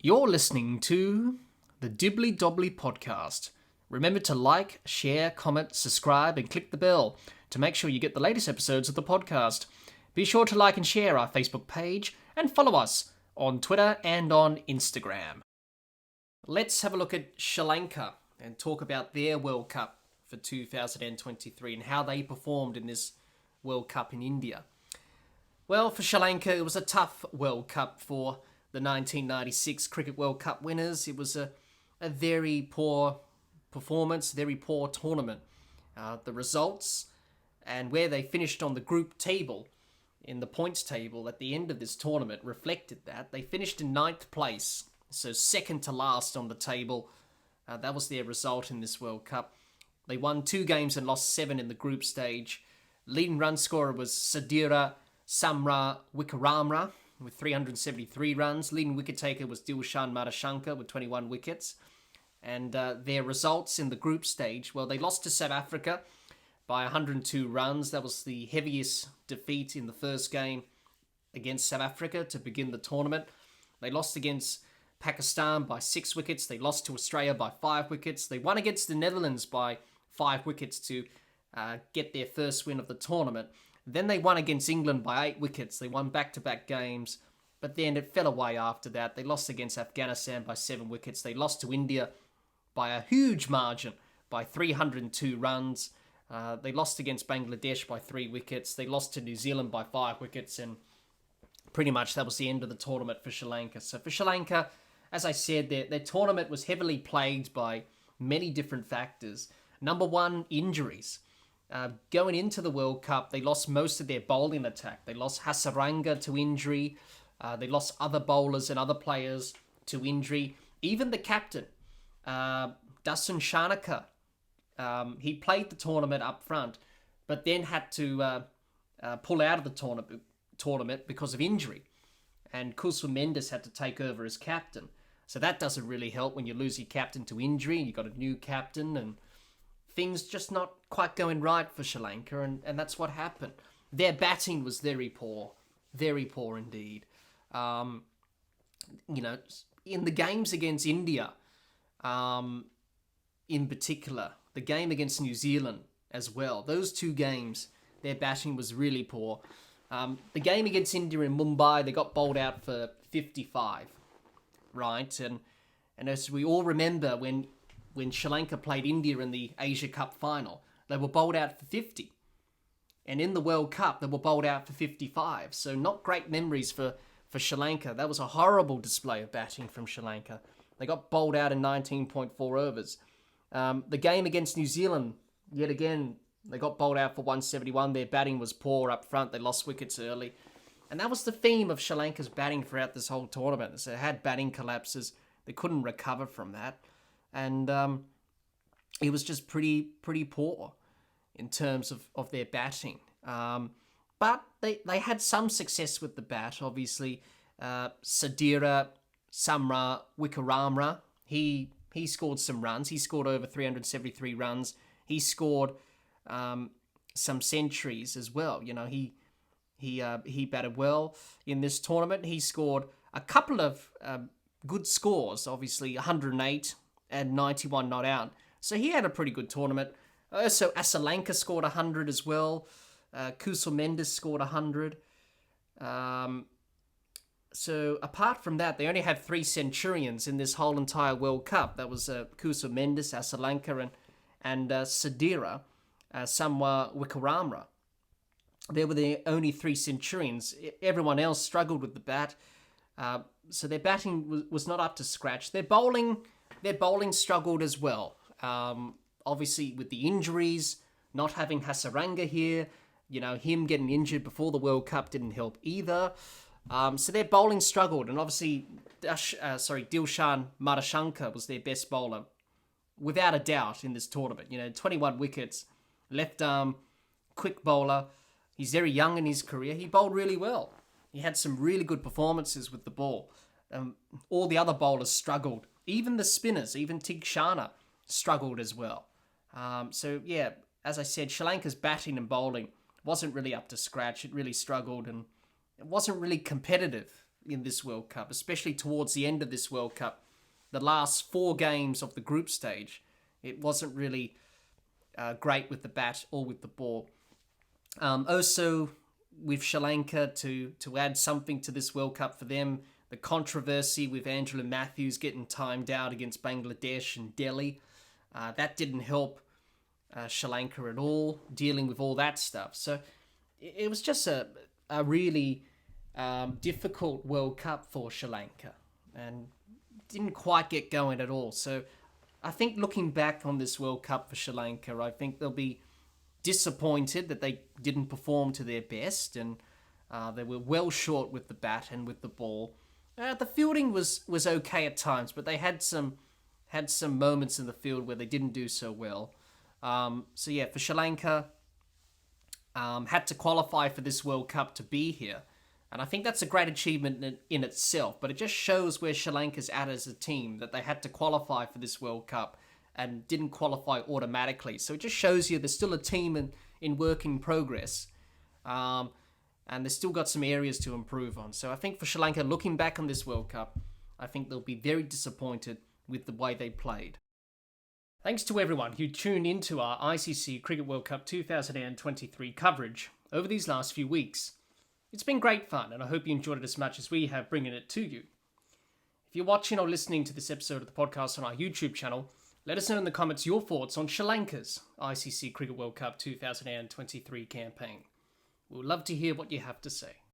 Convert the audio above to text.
You're listening to the Dibbly Dobbly Podcast. Remember to like, share, comment, subscribe, and click the bell to make sure you get the latest episodes of the podcast. Be sure to like and share our Facebook page and follow us on Twitter and on Instagram. Let's have a look at Sri Lanka and talk about their World Cup for 2023 and how they performed in this World Cup in India. Well, for Sri Lanka, it was a tough World Cup for the 1996 Cricket World Cup winners. It was a very poor performance, very poor tournament. The results and where they finished on the group table, in the points table at the end of this tournament, reflected that. They finished in 9th place, so second to last on the table. That was their result in this World Cup. They won 2 games and lost 7 in the group stage. Leading run scorer was Sadira Samra Wickaramra with 373 runs. Leading wicket taker was Dilshan Madashankar with 21 wickets. And their results in the group stage, well, they lost to South Africa by 102 runs. That was the heaviest defeat in the first game against South Africa to begin the tournament. They lost against Pakistan by 6 wickets. They lost to Australia by 5 wickets. They won against the Netherlands by 5 wickets to get their first win of the tournament. Then they won against England by 8 wickets. They won back-to-back games, but then it fell away after that. They lost against Afghanistan by 7 wickets. They lost to India by a huge margin, by 302 runs. They lost against Bangladesh by 3 wickets. They lost to New Zealand by 5 wickets, and pretty much that was the end of the tournament for Sri Lanka. So for Sri Lanka, as I said, their tournament was heavily plagued by many different factors. Number one, injuries. Going into the World Cup, they lost most of their bowling attack. They lost Hasaranga to injury. They lost other bowlers and other players to injury. Even the captain, Dasun Shanaka, he played the tournament up front, but then had to pull out of the tournament because of injury. And Kulsum Mendes had to take over as captain. So that doesn't really help when you lose your captain to injury. You've got a new captain and things just not quite going right for Sri Lanka, and that's what happened. Their batting was very poor indeed. In the games against India, in particular, the game against New Zealand as well, those 2 games, their batting was really poor. The game against India in Mumbai, they got bowled out for 55, right? And as we all remember, when Sri Lanka played India in the Asia Cup final, they were bowled out for 50. And in the World Cup, they were bowled out for 55. So not great memories for Sri Lanka. That was a horrible display of batting from Sri Lanka. They got bowled out in 19.4 overs. The game against New Zealand, yet again, they got bowled out for 171. Their batting was poor up front. They lost wickets early. And that was the theme of Sri Lanka's batting throughout this whole tournament. So they had batting collapses. They couldn't recover from that. And it was just pretty poor in terms of their batting. But they had some success with the bat, obviously. Sadira Samra Wickaramra, he scored some runs. He scored over 373 runs. He scored some centuries as well. You know, he batted well in this tournament. He scored a couple of good scores, obviously 108 and 91 not out. So he had a pretty good tournament. So Asalanka scored 100 as well. Kulsum Mendes scored 100. So apart from that, they only had 3 centurions in this whole entire World Cup. That was Kulsum Mendes, Asalanka, and Sadira Samwa Wickaramra. They were the only 3 centurions. Everyone else struggled with the bat. So their batting was not up to scratch. Their bowling struggled as well. Obviously, with the injuries, not having Hasaranga here, him getting injured before the World Cup didn't help either. So their bowling struggled, and obviously, Dilshan Madashankar was their best bowler, without a doubt, in this tournament. 21 wickets, left arm, quick bowler. He's very young in his career. He bowled really well. He had some really good performances with the ball. All the other bowlers struggled. Even the spinners, even Tigshana, struggled as well. As I said, Sri Lanka's batting and bowling wasn't really up to scratch. It really struggled, and it wasn't really competitive in this World Cup, especially towards the end of this World Cup. The last 4 games of the group stage, it wasn't really great with the bat or with the ball. Also, with Sri Lanka, to add something to this World Cup for them, the controversy with Angela Matthews getting timed out against Bangladesh and Delhi, that didn't help Sri Lanka at all, dealing with all that stuff. So it was just a really difficult World Cup for Sri Lanka and didn't quite get going at all. So I think looking back on this World Cup for Sri Lanka, I think they'll be disappointed that they didn't perform to their best, and they were well short with the bat and with the ball. The fielding was okay at times, but they had some moments in the field where they didn't do so well. So yeah, for Sri Lanka, had to qualify for this World Cup to be here. And I think that's a great achievement in itself, but it just shows where Sri Lanka's at as a team, that they had to qualify for this World Cup and didn't qualify automatically. So it just shows you there's still a team in working progress, and they've still got some areas to improve on. So I think for Sri Lanka, looking back on this World Cup, I think they'll be very disappointed with the way they played. Thanks to everyone who tuned into our ICC Cricket World Cup 2023 coverage over these last few weeks. It's been great fun, and I hope you enjoyed it as much as we have bringing it to you. If you're watching or listening to this episode of the podcast on our YouTube channel, let us know in the comments your thoughts on Sri Lanka's ICC Cricket World Cup 2023 campaign. We'd love to hear what you have to say.